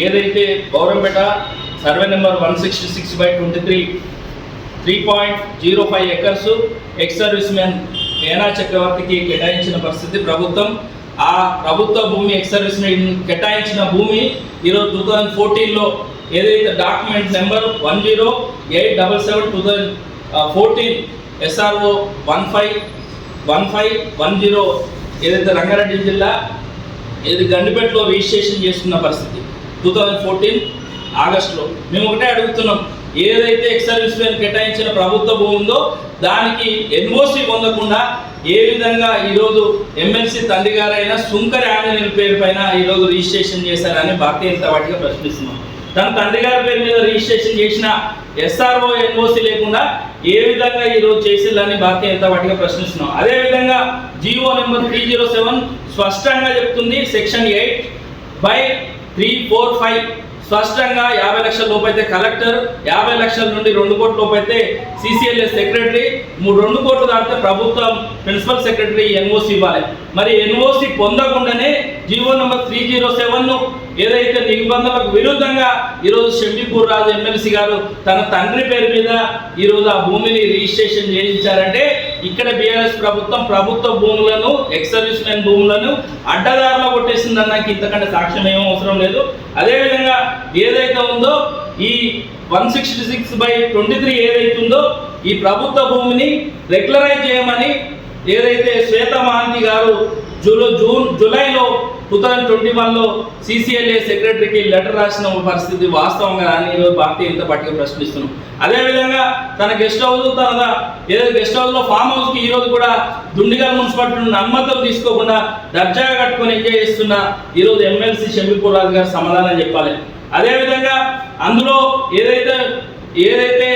ఏదైతే Gourampet survey number 166/23 3.05 acres ex service man ఏనా చక్రవర్తికి కేటాయించిన పరిస్థితి ప్రభుత్వం. ఆ ప్రభుత్వ భూమి ఎక్స్ సర్వీస్ మ్యాన్ కేటాయించిన భూమి ఈరోజు 2014లో ఏదైతే డాక్యుమెంట్ నెంబర్ 10877/2014 SRO 151510 ఏదైతే రంగారెడ్డి జిల్లా ఏది గండిపేటలో రిజిస్ట్రేషన్ చేసుకున్న పరిస్థితి 2014 ఆగస్టులో. మేము ఒకటే అడుగుతున్నాం, ఏదైతే ఎక్స్ సర్వీస్ మ్యాన్ కేటాయించిన ప్రభుత్వ భూమి ఉందో దానికి ఎన్ఓసి పొందకుండా ఏ విధంగా ఈరోజు ఎమ్మెల్సీ తండ్రి గారైన సుంకరి ఆంజనేయుల పేరు పైన ఈరోజు రిజిస్ట్రేషన్ చేశారని భారతీయ జనతా పార్టీగా ప్రశ్నిస్తున్నాం. తన తండ్రి గారి పేరు మీద రిజిస్ట్రేషన్ చేసిన SRO ఎన్ఓసి లేకుండా ఏ విధంగా ఈరోజు చేసేదని భారతీయ జనతా పార్టీగా ప్రశ్నిస్తున్నాం. అదేవిధంగా జీవో నెంబర్ 307 స్పష్టంగా చెప్తుంది, సెక్షన్ 8/345 స్పష్టంగా 50 లక్షల లోపు అయితే కలెక్టర్, 50 లక్షల నుండి 2 కోట్ల లోపు అయితే CCLA సెక్రటరీ, 2 కోట్లు దాటితే ప్రభుత్వం ప్రిన్సిపల్ సెక్రటరీ ఎన్ఓసి ఇవ్వాలి. మరి ఎన్ఓసి పొందకుండానే జీవో నెంబర్ 307ను ఏదైతే నిబంధనలకు విరుద్ధంగా ఈరోజు షంబీపూర్ రాజు ఎమ్మెల్సీ గారు తన తండ్రి పేరు మీద ఈరోజు ఆ భూమిని రిజిస్ట్రేషన్ చేయించారంటే ఇక్కడ బీఆర్ఎస్ ప్రభుత్వం ప్రభుత్వ భూములను ఎక్స్ సర్వీస్ మ్యాన్ భూములను అడ్డదారిలో కొట్టేసిందన్నాక ఇంతకంటే సాక్ష్యం ఏమీ అవసరం లేదు. అదేవిధంగా ఏదైతే ఉందో ఈ 166/23 ఏదైతే ఉందో ఈ ప్రభుత్వ భూమిని రెగ్యులరైజ్ చేయమని ఏదైతే శ్వేత మహంతి గారు జూలైలో 2021లో CCLA సెక్రటరీకి లెటర్ రాసిన పరిస్థితి వాస్తవంగా అని ఈరోజు భారతీయ జనతా పార్టీగా ప్రశ్నిస్తున్నాం. అదేవిధంగా తన గెస్ట్ హౌస్ ఏదో గెస్ట్ హౌస్లో ఫామ్ హౌస్కి ఈరోజు కూడా దుండిగల్ మున్సిపాలిటీ నుండి అనుమతులు తీసుకోకుండా దర్జాగా కట్టుకొని ఎంజాయ్ చేస్తున్న ఈరోజు ఎమ్మెల్సీ షంబీపూర్ రాజు గారు సమాధానం చెప్పాలి. అదేవిధంగా అందులో ఏదైతే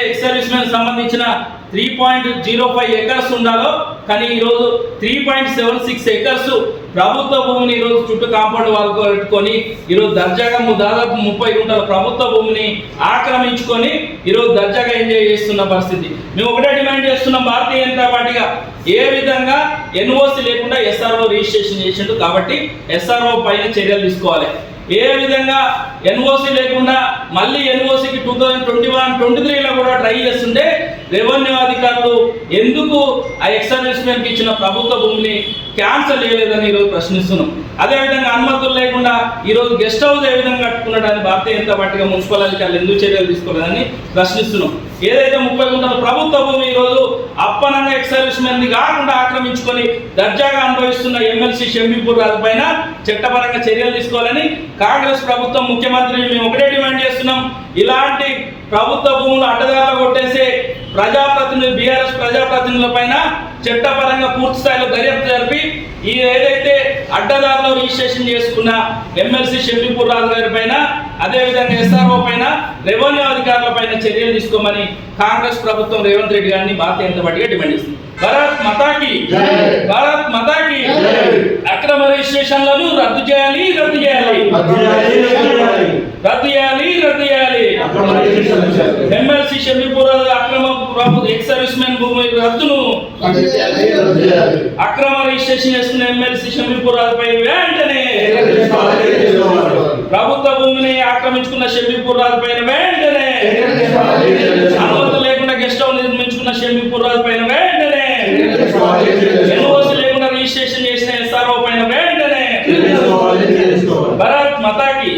ఎక్స్ సర్వీస్ మ్యాన్ సంబంధించిన 3.05 ఎకర్స్ ఉండాలో కానీ ఈరోజు 3.76 ఎకర్స్ ప్రభుత్వ భూమిని ఈరోజు చుట్టూ కాంపౌండ్ వాళ్ళు పెట్టుకొని ఈరోజు దర్జాగా దాదాపు 30 గుంటల ప్రభుత్వ భూమిని ఆక్రమించుకొని ఈరోజు దర్జాగా ఎంజాయ్ చేస్తున్న పరిస్థితి. మేము ఒకటే డిమాండ్ చేస్తున్నాం భారతీయ జనతా పార్టీగా, ఏ విధంగా ఎన్ఓసి లేకుండా SRO రిజిస్ట్రేషన్ చేసిండు కాబట్టి SRO పైన చర్యలు తీసుకోవాలి. ఏ విధంగా ఎన్ఓసి లేకుండా మళ్ళీ ఎన్ఓసికి 2021-23లో కూడా ట్రై చేస్తుంటే రెవెన్యూ అధికారులు ఎందుకు ఆ ఎక్స్ సర్వీస్ మ్యాన్కి ఇచ్చిన ప్రభుత్వ భూమిని క్యాన్సల్ చేయలేదని ఈరోజు ప్రశ్నిస్తున్నాం. అదేవిధంగా అనుమతులు లేకుండా ఈరోజు గెస్ట్ హౌస్ ఏ విధంగా కట్టుకున్నాడని భారతీయ జనతా పార్టీగా మున్సిపల్ అధికారులు ఎందుకు చర్యలు తీసుకోలేదని ప్రశ్నిస్తున్నాం. ఏదైతే 30 గుంటల ప్రభుత్వ భూమి ఈరోజు అప్పనంగా ఎక్స్ సర్వీస్ మ్యాన్ది కాకుండా ఆక్రమించుకొని దర్జాగా అనుభవిస్తున్న ఎమ్మెల్సీ షంబీపూర్ రాజు పైన చట్టపరంగా చర్యలు తీసుకోవాలని కాంగ్రెస్ ప్రభుత్వం ముఖ్యమంత్రిని మేము ఒకటే డిమాండ్ చేస్తున్నాం. ఇలాంటి ప్రభుత్వ భూములు అడ్డదారులు కొట్టేసే బీఆర్ఎస్ ప్రజాప్రతినిధుల పైన చట్టపరంగా పూర్తి స్థాయిలో దర్యాప్తు జరిపి ఈ ఏదైతే అడ్డదారులో రిజిస్ట్రేషన్ చేసుకున్న ఎమ్మెల్సీ షంబీపూర్ రాజు గారి పైన అదేవిధంగా SRO పైన రెవెన్యూ అధికారుల పైన చర్యలు తీసుకోమని కాంగ్రెస్ ప్రభుత్వం రేవంత్ రెడ్డి గారిని భారతీయ జనతా పార్టీగా డిమాండ్ చేస్తుంది. భారత్ మాతాకి అక్రమ రిజిస్ట్రేషన్లను రద్దు చేయాలి. ఎమ్మెల్సీ షంబీపూర్ అక్రమ ఎక్స్ సర్వీస్ మ్యాన్ భూమి రద్దును అక్రమ రిజిస్ట్రేషన్ చేస్తున్న ఎమ్మెల్సీ షంబీపూర్ పై వెంటనే ప్రభుత్వ భూమిని ఆక్రమించుకున్న షంబీపూర్ పైన వెంటనే అనుమతి లేకుండా గెస్ట్ హౌస్ నిర్మించుకున్న షంబీపూర్ పైన వెంటనే ఎన్ఓసి లేకుండా రిజిస్ట్రేషన్ చేసిన SRO పైన వెంటనే భారత్ మాతాకి